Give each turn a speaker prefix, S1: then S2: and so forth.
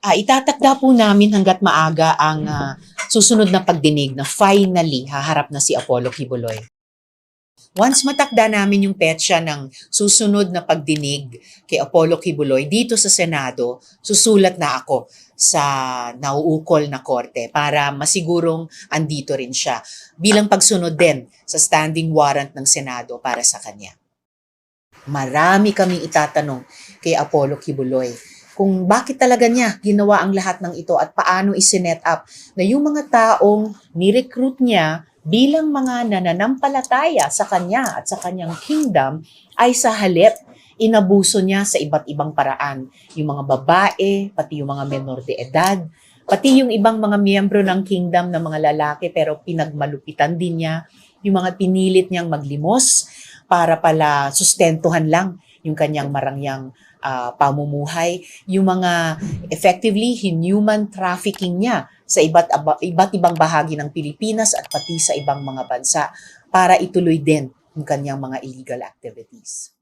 S1: Itatakda po namin hangga't maaga ang susunod na pagdinig na finally haharap na si Apollo Kibuloy. Once matakda namin yung petsa ng susunod na pagdinig kay Apollo Kibuloy dito sa Senado, susulat na ako sa nauukol na korte para masigurong andito rin siya bilang pagsunod din sa standing warrant ng Senado para sa kanya. Marami kaming itatanong kay Apollo Kibuloy kung bakit talaga niya ginawa ang lahat ng ito at paano isinet up na yung mga taong ni-recruit niya bilang mga nananampalataya sa kanya at sa kanyang kingdom ay sa halip inabuso niya sa iba't ibang paraan. Yung mga babae, pati yung mga menor de edad, pati yung ibang mga miyembro ng kingdom na mga lalaki pero pinagmalupitan din niya, yung mga pinilit niyang maglimos para pala sustentuhan lang yung kanyang marangyang pamumuhay, yung mga effectively inhuman trafficking niya sa iba't ibang bahagi ng Pilipinas at pati sa ibang mga bansa para ituloy din yung kanyang mga illegal activities.